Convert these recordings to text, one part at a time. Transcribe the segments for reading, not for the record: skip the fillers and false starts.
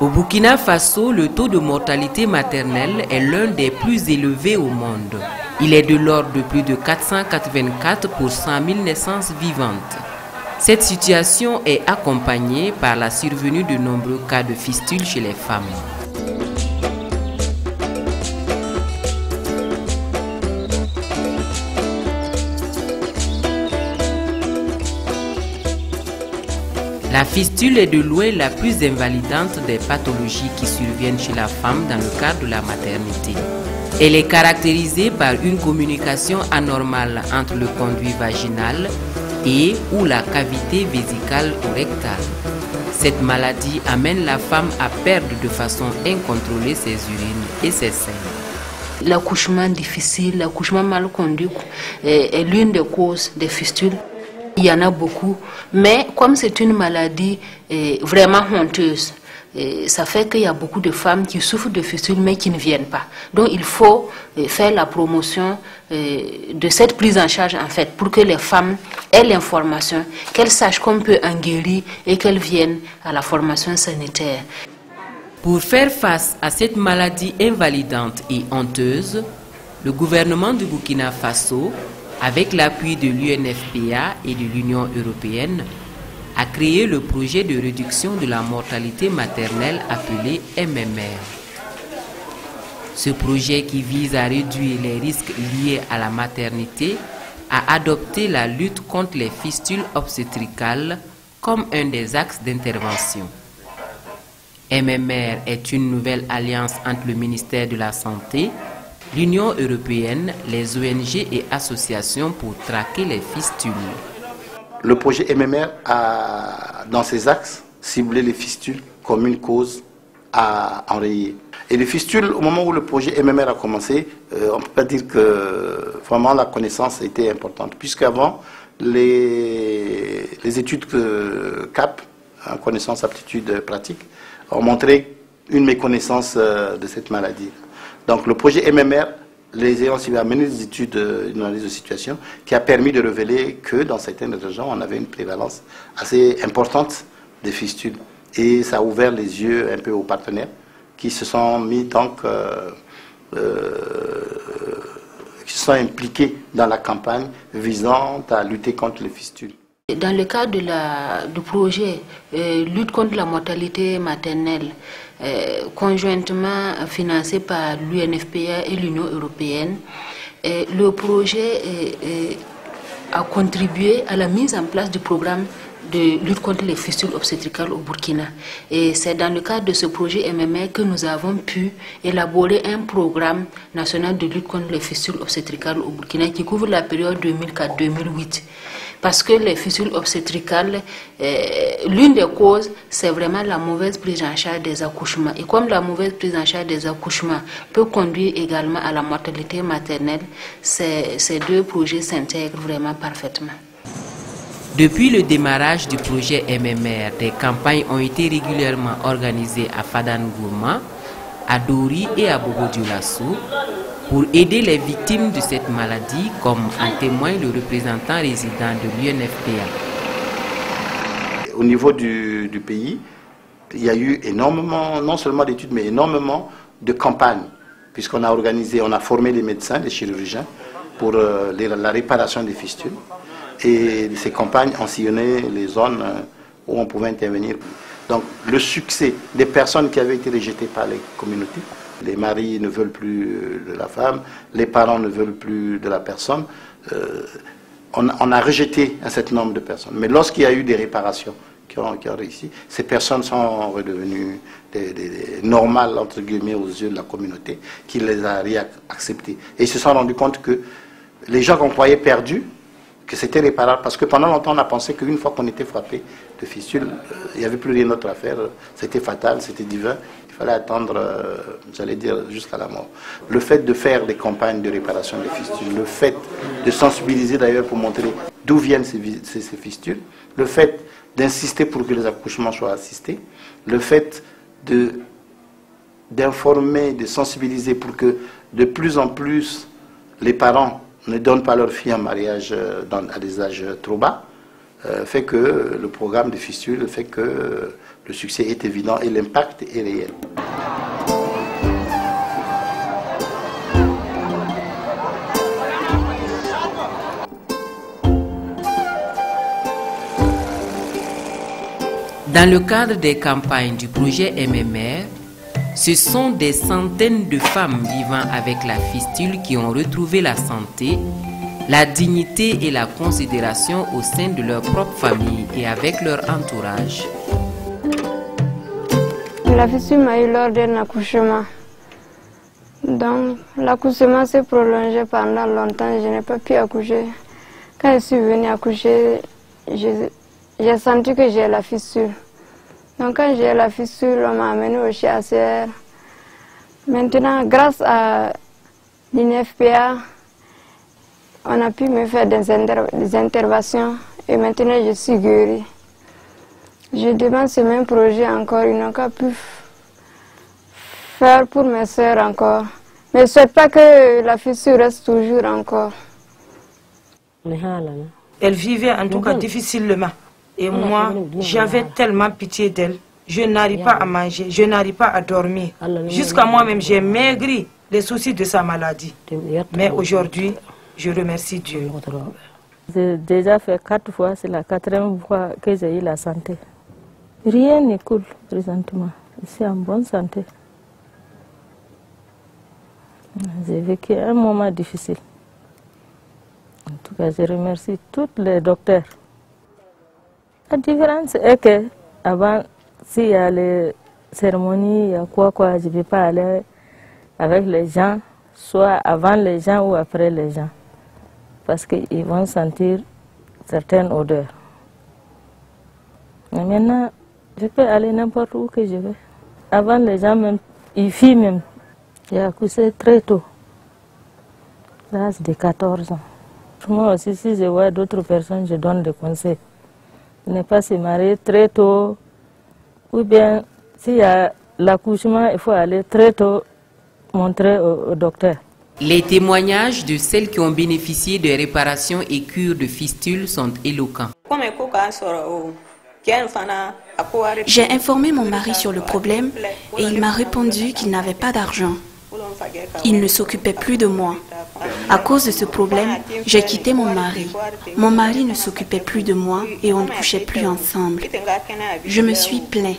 Au Burkina Faso, le taux de mortalité maternelle est l'un des plus élevés au monde. Il est de l'ordre de plus de 484 pour 100 000 naissances vivantes. Cette situation est accompagnée par la survenue de nombreux cas de fistules chez les femmes. La fistule est de loin la plus invalidante des pathologies qui surviennent chez la femme dans le cadre de la maternité. Elle est caractérisée par une communication anormale entre le conduit vaginal et ou la cavité vésicale ou rectale. Cette maladie amène la femme à perdre de façon incontrôlée ses urines et ses seins. L'accouchement difficile, l'accouchement mal conduit est l'une des causes des fistules. Il y en a beaucoup, mais comme c'est une maladie vraiment honteuse, ça fait qu'il y a beaucoup de femmes qui souffrent de fistules mais qui ne viennent pas. Donc il faut faire la promotion de cette prise en charge en fait pour que les femmes aient l'information, qu'elles sachent qu'on peut en guérir et qu'elles viennent à la formation sanitaire. Pour faire face à cette maladie invalidante et honteuse, le gouvernement du Burkina Faso, avec l'appui de l'UNFPA et de l'Union européenne, a créé le projet de réduction de la mortalité maternelle appelé MMR. Ce projet, qui vise à réduire les risques liés à la maternité, a adopté la lutte contre les fistules obstétricales comme un des axes d'intervention. MMR est une nouvelle alliance entre le ministère de la Santé, l'Union européenne, les ONG et associations pour traquer les fistules. Le projet MMR a, dans ses axes, ciblé les fistules comme une cause à enrayer. Et les fistules, au moment où le projet MMR a commencé, on ne peut pas dire que vraiment la connaissance était importante, puisqu'avant, les études CAP, connaissance, aptitude, pratique, ont montré une méconnaissance de cette maladie. Donc le projet MMR, les ayants suivis, a mené des études, une analyse de situation qui a permis de révéler que dans certaines régions, on avait une prévalence assez importante des fistules. Et ça a ouvert les yeux un peu aux partenaires qui se sont mis donc, qui se sont impliqués dans la campagne visant à lutter contre les fistules. Dans le cadre du projet lutte contre la mortalité maternelle, conjointement financé par l'UNFPA et l'Union européenne, le projet a contribué à la mise en place du programme de lutte contre les fistules obstétricales au Burkina. Et c'est dans le cadre de ce projet MMR que nous avons pu élaborer un programme national de lutte contre les fistules obstétricales au Burkina qui couvre la période 2004-2008. Parce que les fistules obstétricales, l'une des causes, c'est vraiment la mauvaise prise en charge des accouchements. Et comme la mauvaise prise en charge des accouchements peut conduire également à la mortalité maternelle, ces deux projets s'intègrent vraiment parfaitement. Depuis le démarrage du projet MMR, des campagnes ont été régulièrement organisées à Fadangourma, à Dori et à Bobo-Dioulasso pour aider les victimes de cette maladie, comme en témoigne le représentant résident de l'UNFPA. Au niveau du pays, il y a eu énormément, non seulement d'études, mais énormément de campagnes, puisqu'on a organisé, on a formé les médecins, les chirurgiens, pour la réparation des fistules. Et ces campagnes ont sillonné les zones où on pouvait intervenir. Donc le succès des personnes qui avaient été rejetées par les communautés, les maris ne veulent plus de la femme, les parents ne veulent plus de la personne, on a rejeté un certain nombre de personnes. Mais lorsqu'il y a eu des réparations qui ont réussi, ces personnes sont redevenues des normales, entre guillemets, aux yeux de la communauté, qui les a réacceptées. Et ils se sont rendus compte que les gens qu'on croyait perdus, que c'était réparable, parce que pendant longtemps on a pensé qu'une fois qu'on était frappé de fistules, il n'y avait plus rien d'autre à faire, c'était fatal, c'était divin, il fallait attendre, j'allais dire, jusqu'à la mort. Le fait de faire des campagnes de réparation des fistules, le fait de sensibiliser d'ailleurs pour montrer d'où viennent ces fistules, le fait d'insister pour que les accouchements soient assistés, le fait d'informer, de sensibiliser pour que de plus en plus les parents ne donnent pas leur fille en mariage à des âges trop bas, fait que le programme de fistule fait que le succès est évident et l'impact est réel. Dans le cadre des campagnes du projet MMR, ce sont des centaines de femmes vivant avec la fistule qui ont retrouvé la santé, la dignité et la considération au sein de leur propre famille et avec leur entourage. La fistule m'a eu lors d'un accouchement. Donc l'accouchement s'est prolongé pendant longtemps, je n'ai pas pu accoucher. Quand je suis venue accoucher, j'ai senti que j'ai la fistule. Donc quand j'ai la fistule, on m'a amené au CHR. Maintenant, grâce à l'INFPA, on a pu me faire des interventions et maintenant je suis guérie. Je demande ce même projet encore, ils n'ont qu'à pu faire pour mes soeurs encore. Mais je ne souhaite pas que la fistule reste toujours encore. Elle vivait en tout cas difficilement. Et moi, j'avais tellement pitié d'elle. Je n'arrive pas à manger, je n'arrive pas à dormir. Jusqu'à moi-même, j'ai maigri les soucis de sa maladie. Mais aujourd'hui, je remercie Dieu. J'ai déjà fait 4 fois, c'est la 4e fois que j'ai eu la santé. Rien n'est cool présentement. Je suis en bonne santé. J'ai vécu un moment difficile. En tout cas, je remercie tous les docteurs. La différence est que avant, s'il y a les cérémonies, il y a quoi, je ne vais pas aller avec les gens, soit avant les gens ou après les gens, parce qu'ils vont sentir certaines odeurs. Mais maintenant, je peux aller n'importe où que je veux. Avant les gens, même, les filles même, j'ai accouché très tôt, à l'âge de 14 ans. Moi aussi, si je vois d'autres personnes, je donne des conseils. Ne pas se marier très tôt, ou bien s'il y a l'accouchement, il faut aller très tôt montrer au docteur. Les témoignages de celles qui ont bénéficié de réparations et cures de fistules sont éloquents. J'ai informé mon mari sur le problème et il m'a répondu qu'il n'avait pas d'argent. Il ne s'occupait plus de moi. À cause de ce problème, j'ai quitté mon mari. Mon mari ne s'occupait plus de moi et on ne couchait plus ensemble. Je me suis plaint.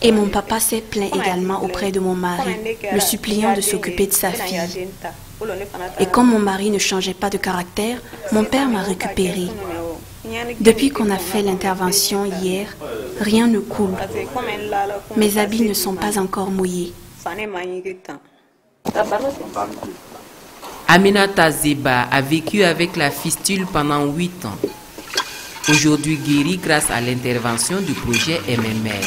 Et mon papa s'est plaint également auprès de mon mari, le suppliant de s'occuper de sa fille. Et comme mon mari ne changeait pas de caractère, mon père m'a récupérée. Depuis qu'on a fait l'intervention hier, rien ne coule. Mes habits ne sont pas encore mouillés. Aminata Zeba a vécu avec la fistule pendant 8 ans. Aujourd'hui guérie grâce à l'intervention du projet MMR.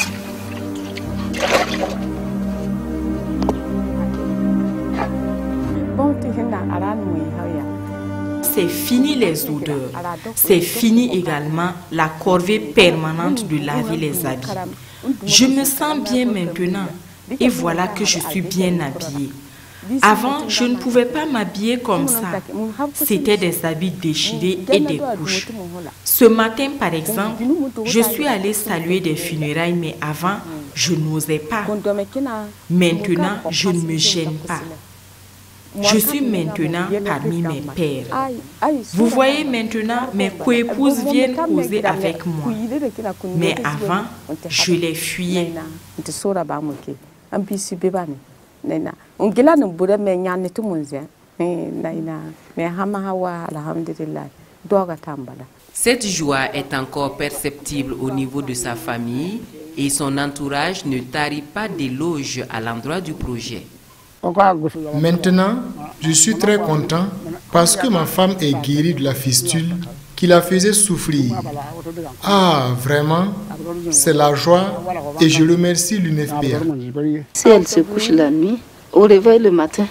C'est fini les odeurs, c'est fini également la corvée permanente de laver les habits. Je me sens bien maintenant et voilà que je suis bien habillée. Avant, je ne pouvais pas m'habiller comme ça. C'était des habits déchirés et des couches. Ce matin, par exemple, je suis allée saluer des funérailles, mais avant, je n'osais pas. Maintenant, je ne me gêne pas. Je suis maintenant parmi mes pères. Vous voyez maintenant, mes coépouses viennent causer avec moi. Mais avant, je les fuyais. Cette joie est encore perceptible au niveau de sa famille et son entourage ne tarit pas d'éloges à l'endroit du projet. Maintenant, je suis très content parce que ma femme est guérie de la fistule qui la faisait souffrir. Ah, vraiment, c'est la joie et je remercie l'UNFPA. Si elle se couche la nuit, au réveil le matin,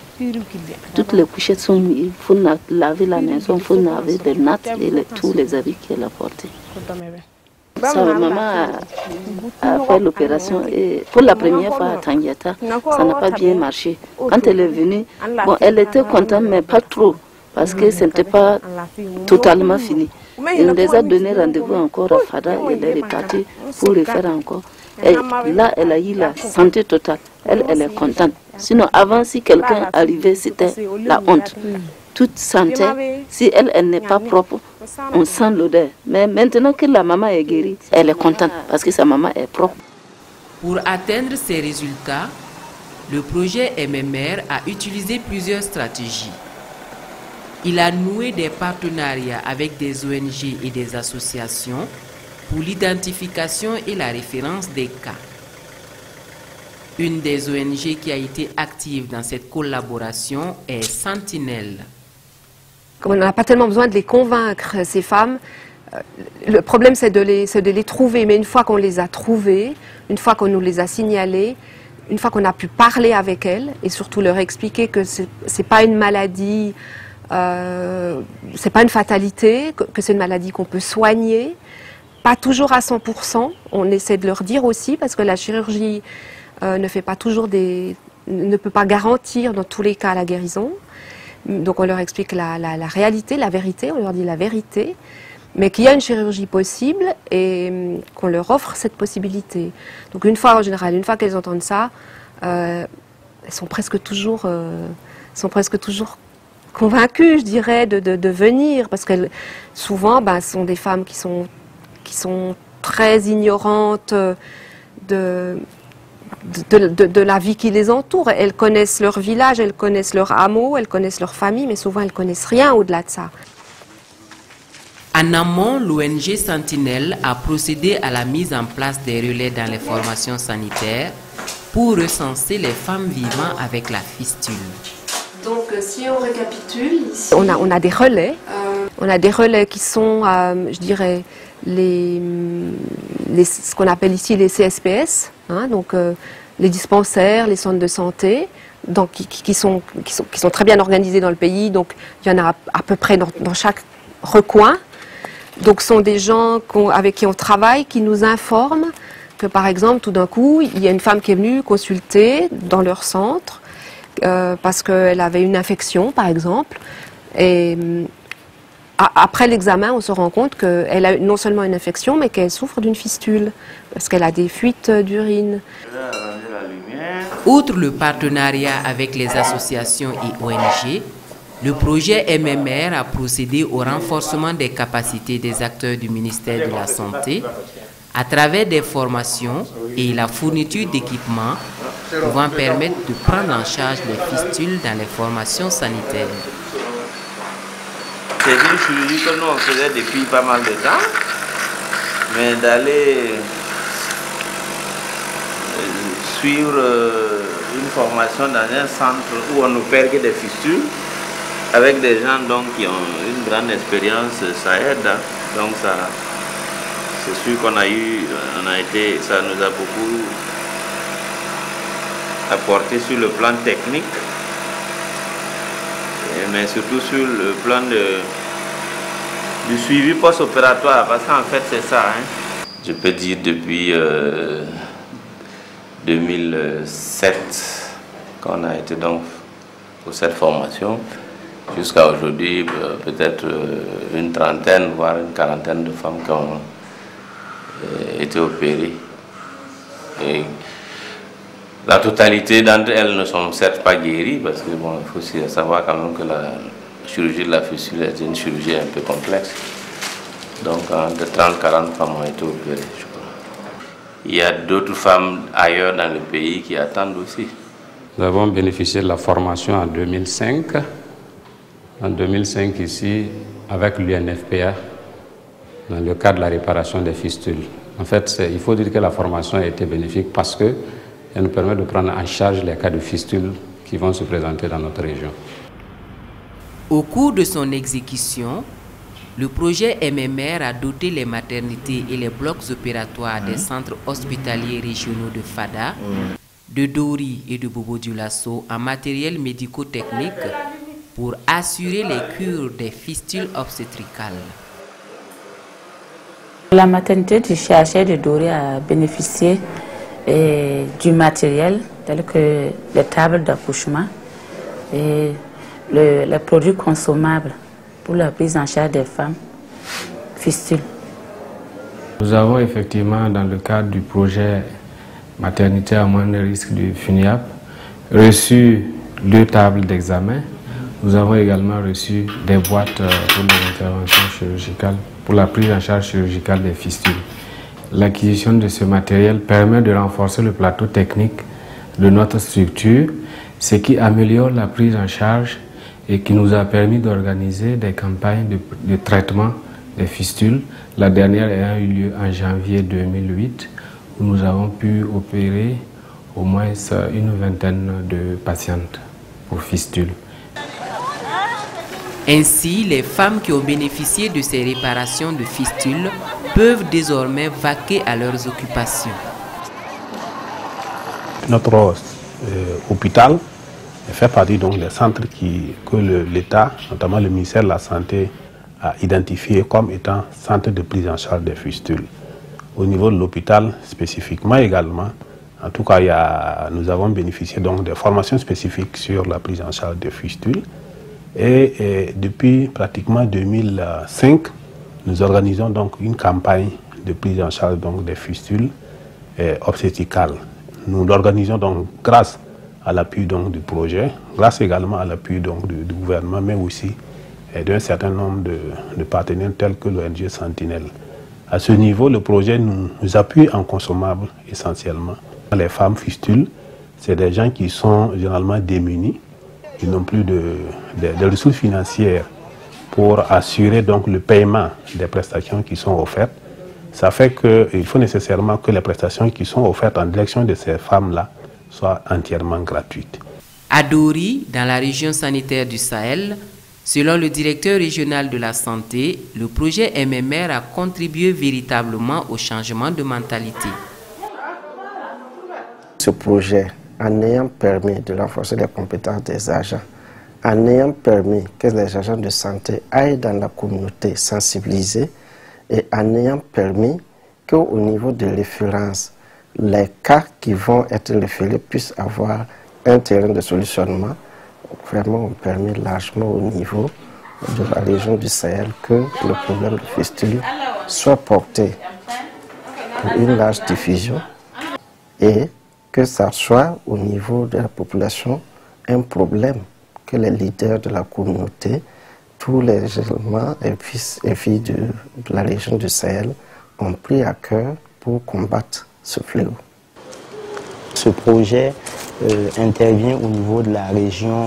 toutes les couchettes sont mises. Il faut laver la maison, il faut laver les nattes et tous les habits qu'elle a portés. Sa maman a fait l'opération et pour la première fois à Tangiata, ça n'a pas bien marché. Quand elle est venue, bon, elle était contente mais pas trop parce que ce n'était pas totalement fini. Il nous a donné rendez-vous encore à Fada et elle est repartie pour le faire encore. Et là, elle a eu la santé totale. Elle est contente. Sinon, avant, si quelqu'un arrivait, c'était la honte. Toute santé, si elle n'est pas propre, on sent l'odeur. Mais maintenant que la maman est guérie, elle est contente parce que sa maman est propre. Pour atteindre ces résultats, le projet MMR a utilisé plusieurs stratégies. Il a noué des partenariats avec des ONG et des associations pour l'identification et la référence des cas. Une des ONG qui a été active dans cette collaboration est Sentinelle. Comme on n'a pas tellement besoin de les convaincre, ces femmes, le problème c'est de les trouver. Mais une fois qu'on les a trouvées, une fois qu'on nous les a signalées, une fois qu'on a pu parler avec elles et surtout leur expliquer que c'est pas une maladie, c'est pas une fatalité, que c'est une maladie qu'on peut soigner, pas toujours à 100%. On essaie de leur dire aussi parce que la chirurgie ne peut pas garantir dans tous les cas la guérison. Donc on leur explique la réalité, la vérité, on leur dit la vérité, mais qu'il y a une chirurgie possible et qu'on leur offre cette possibilité. Donc une fois, en général, une fois qu'elles entendent ça, elles sont presque toujours convaincues, je dirais, de venir, parce qu'elles, souvent, ce sont des femmes qui sont très ignorantes de la vie qui les entoure. Elles connaissent leur village, elles connaissent leur hameau, elles connaissent leur famille, mais souvent elles connaissent rien au-delà de ça. En amont, l'ONG Sentinelle a procédé à la mise en place des relais dans les formations sanitaires pour recenser les femmes vivant avec la fistule. Donc si on récapitule, ici, on a des relais. On a des relais qui sont, je dirais, ce qu'on appelle ici les CSPS, hein, donc les dispensaires, les centres de santé, donc, qui sont très bien organisés dans le pays. Donc il y en a à peu près dans chaque recoin. Donc ce sont des gens avec qui on travaille, qui nous informent que par exemple tout d'un coup il y a une femme qui est venue consulter dans leur centre parce qu'elle avait une infection par exemple, et après l'examen on se rend compte qu'elle a non seulement une infection mais qu'elle souffre d'une fistule parce qu'elle a des fuites d'urine. Outre le partenariat avec les associations et ONG, le projet MMR a procédé au renforcement des capacités des acteurs du ministère de la Santé à travers des formations et la fourniture d'équipements pouvant permettre de prendre en charge les fistules dans les formations sanitaires. C'est une chirurgie que nous on faisait depuis pas mal de temps, mais d'aller suivre une formation dans un centre où on n'opère que des fistules, avec des gens donc, qui ont une grande expérience, ça aide. Donc ça, c'est sûr qu'on a eu, ça nous a beaucoup apporté sur le plan technique, mais surtout sur le plan du suivi post-opératoire, parce qu'en fait c'est ça. Hein. Je peux dire depuis 2007 qu'on a été donc pour cette formation. Jusqu'à aujourd'hui, peut-être une trentaine, voire une quarantaine de femmes qui ont été opérées. Et la totalité d'entre elles ne sont certes pas guéries, parce que bon, il faut aussi savoir quand même que la chirurgie de la fistule est une chirurgie un peu complexe. Donc entre 30-40 femmes ont été opérées, je crois. Il y a d'autres femmes ailleurs dans le pays qui attendent aussi. Nous avons bénéficié de la formation en 2005. En 2005 ici, avec l'UNFPA, dans le cadre de la réparation des fistules. En fait, il faut dire que la formation a été bénéfique parce qu'elle nous permet de prendre en charge les cas de fistules qui vont se présenter dans notre région. Au cours de son exécution, le projet MMR a doté les maternités et les blocs opératoires des centres hospitaliers régionaux de Fada, de Dori et de Bobo-Dioulasso en matériel médico-technique pour assurer les cures des fistules obstétricales. La maternité du CHR de Dori a bénéficié du matériel tel que les tables d'accouchement et les produits consommables pour la prise en charge des femmes fistules. Nous avons effectivement, dans le cadre du projet Maternité à moindre risque du FUNIAP, reçu 2 tables d'examen. Nous avons également reçu des boîtes pour les interventions chirurgicales, pour la prise en charge chirurgicale des fistules. L'acquisition de ce matériel permet de renforcer le plateau technique de notre structure, ce qui améliore la prise en charge et qui nous a permis d'organiser des campagnes de traitement des fistules, la dernière ayant eu lieu en janvier 2008, où nous avons pu opérer au moins une vingtaine de patientes pour fistules. Ainsi, les femmes qui ont bénéficié de ces réparations de fistules peuvent désormais vaquer à leurs occupations. Notre hôpital fait partie donc des centres que l'État, notamment le ministère de la Santé, a identifié comme étant centre de prise en charge des fistules. Au niveau de l'hôpital spécifiquement également, en tout cas, nous avons bénéficié donc des formations spécifiques sur la prise en charge des fistules. Et depuis pratiquement 2005, nous organisons donc une campagne de prise en charge donc des fistules obstétricales. Nous l'organisons donc grâce à l'appui donc du projet, grâce également à l'appui donc du gouvernement, mais aussi d'un certain nombre de partenaires tels que l'ONG Sentinelle. À ce niveau, le projet nous appuie en consommables essentiellement. Les femmes fistules, c'est des gens qui sont généralement démunis, qui n'ont plus de ressources financières pour assurer donc le paiement des prestations qui sont offertes. Ça fait qu'il faut nécessairement que les prestations qui sont offertes en direction de ces femmes-là soient entièrement gratuites. À Dori, dans la région sanitaire du Sahel, selon le directeur régional de la santé, le projet MMR a contribué véritablement au changement de mentalité. Ce projet, en ayant permis de renforcer les compétences des agents, en ayant permis que les agents de santé aillent dans la communauté sensibiliser et en ayant permis qu'au niveau de référence, les cas qui vont être référés puissent avoir un terrain de solutionnement, vraiment ont permis largement au niveau de la région du Sahel que le problème de fistule soit porté pour une large diffusion et que ça soit au niveau de la population un problème que les leaders de la communauté, tous les éléments et filles de la région du Sahel ont pris à cœur pour combattre ce fléau. Ce projet intervient au niveau de la région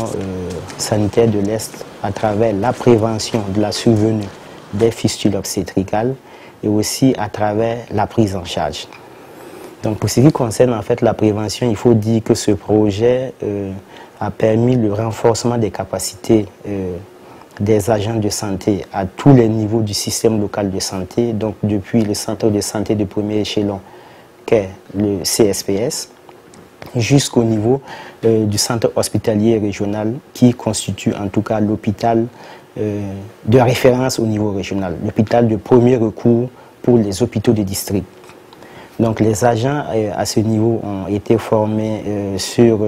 sanitaire de l'Est à travers la prévention de la survenue des fistules obstétricales et aussi à travers la prise en charge. Donc pour ce qui concerne en fait la prévention, il faut dire que ce projet a permis le renforcement des capacités des agents de santé à tous les niveaux du système local de santé, donc depuis le centre de santé de premier échelon qu'est le CSPS, jusqu'au niveau du centre hospitalier régional qui constitue en tout cas l'hôpital de référence au niveau régional, l'hôpital de premier recours pour les hôpitaux de district. Donc les agents à ce niveau ont été formés sur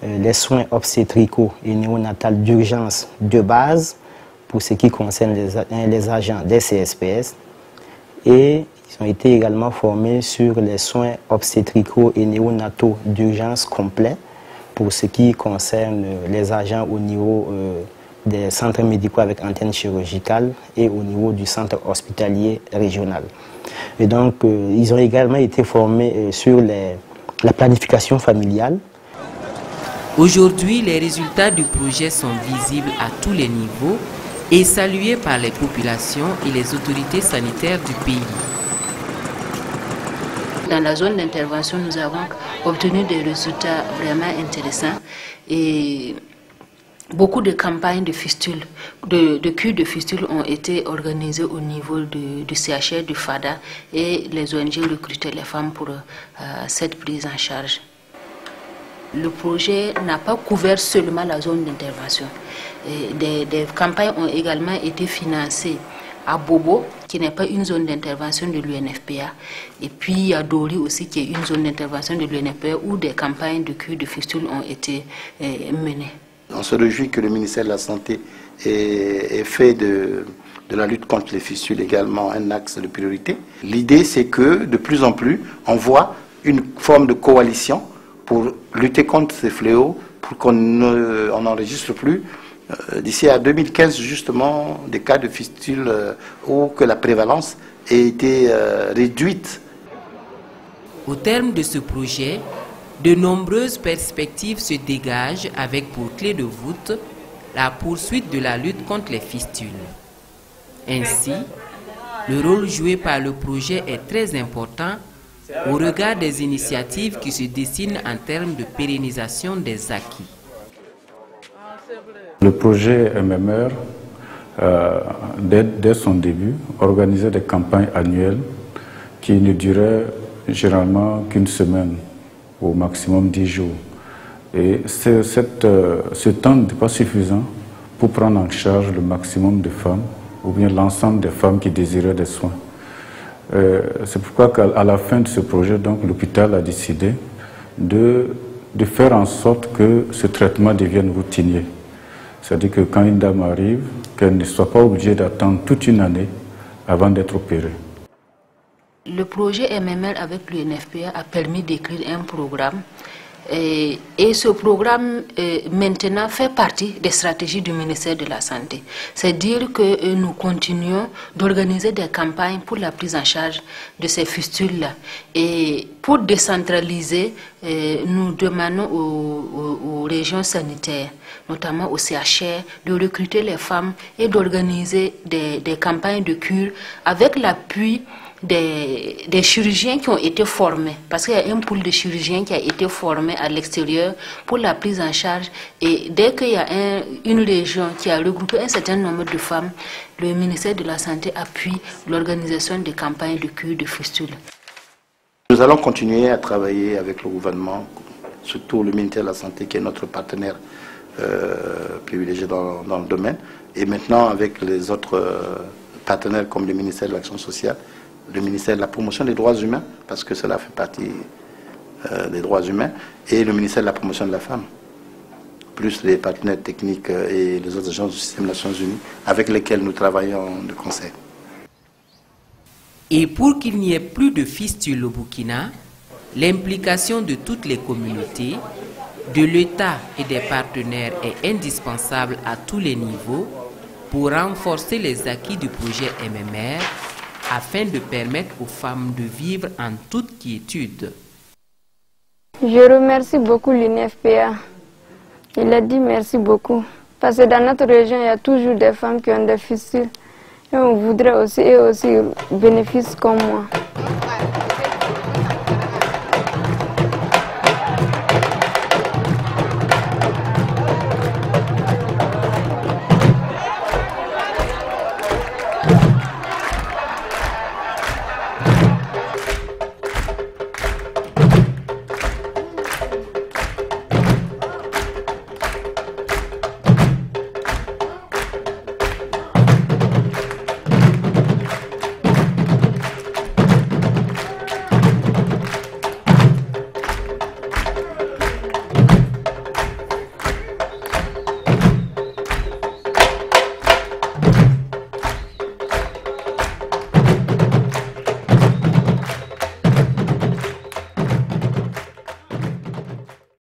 les soins obstétricaux et néonatales d'urgence de base pour ce qui concerne les agents des CSPS et ils ont été également formés sur les soins obstétricaux et néonataux d'urgence complets pour ce qui concerne les agents au niveau des centres médicaux avec antenne chirurgicale et au niveau du centre hospitalier régional. Et donc, ils ont également été formés sur la planification familiale. Aujourd'hui, les résultats du projet sont visibles à tous les niveaux et salués par les populations et les autorités sanitaires du pays. Dans la zone d'intervention, nous avons obtenu des résultats vraiment intéressants et beaucoup de campagnes de fistules, de cures de fistules ont été organisées au niveau du CHR du FADA et les ONG recrutaient les femmes pour cette prise en charge. Le projet n'a pas couvert seulement la zone d'intervention. Des campagnes ont également été financées à Bobo, qui n'est pas une zone d'intervention de l'UNFPA, et puis à Dori aussi, qui est une zone d'intervention de l'UNFPA, où des campagnes de cure de fistules ont été menées. On se réjouit que le ministère de la Santé ait fait de la lutte contre les fistules également un axe de priorité. L'idée, c'est que de plus en plus, on voit une forme de coalition pour lutter contre ces fléaux, pour qu'on n'enregistre plus, d'ici à 2015 justement, des cas de fistules où que la prévalence ait été réduite. Au terme de ce projet, de nombreuses perspectives se dégagent avec pour clé de voûte la poursuite de la lutte contre les fistules. Ainsi, le rôle joué par le projet est très important au regard des initiatives qui se dessinent en termes de pérennisation des acquis. Le projet MMR, dès son début, organisait des campagnes annuelles qui ne duraient généralement qu'une semaine, au maximum 10 jours. Et ce temps n'était pas suffisant pour prendre en charge le maximum de femmes, ou bien l'ensemble des femmes qui désiraient des soins. C'est pourquoi qu'à la fin de ce projet, l'hôpital a décidé de faire en sorte que ce traitement devienne routinier. C'est-à-dire que quand une dame arrive, qu'elle ne soit pas obligée d'attendre toute une année avant d'être opérée. Le projet MMR avec l'UNFPA a permis d'écrire un programme et ce programme maintenant fait partie des stratégies du ministère de la Santé. C'est-à-dire que nous continuons d'organiser des campagnes pour la prise en charge de ces fistules-là. Et pour décentraliser, nous demandons aux régions sanitaires, notamment au CHR, de recruter les femmes et d'organiser des campagnes de cure avec l'appui des chirurgiens qui ont été formés, parce qu'il y a un pool de chirurgiens qui a été formé à l'extérieur pour la prise en charge. Et dès qu'il y a une région qui a regroupé un certain nombre de femmes, le ministère de la Santé appuie l'organisation des campagnes de cure de fistules. Nous allons continuer à travailler avec le gouvernement, surtout le ministère de la Santé qui est notre partenaire privilégié dans le domaine, et maintenant avec les autres partenaires comme le ministère de l'Action sociale, le ministère de la promotion des droits humains, parce que cela fait partie des droits humains, et le ministère de la promotion de la femme, plus les partenaires techniques et les autres agences du système des Nations Unies avec lesquels nous travaillons de concert. Et pour qu'il n'y ait plus de fistules au Burkina, l'implication de toutes les communautés, de l'État et des partenaires est indispensable à tous les niveaux pour renforcer les acquis du projet MMR afin de permettre aux femmes de vivre en toute quiétude. Je remercie beaucoup l'UNFPA. Il a dit merci beaucoup. Parce que dans notre région, il y a toujours des femmes qui ont des fistules. Et on voudrait aussi bénéficier comme moi.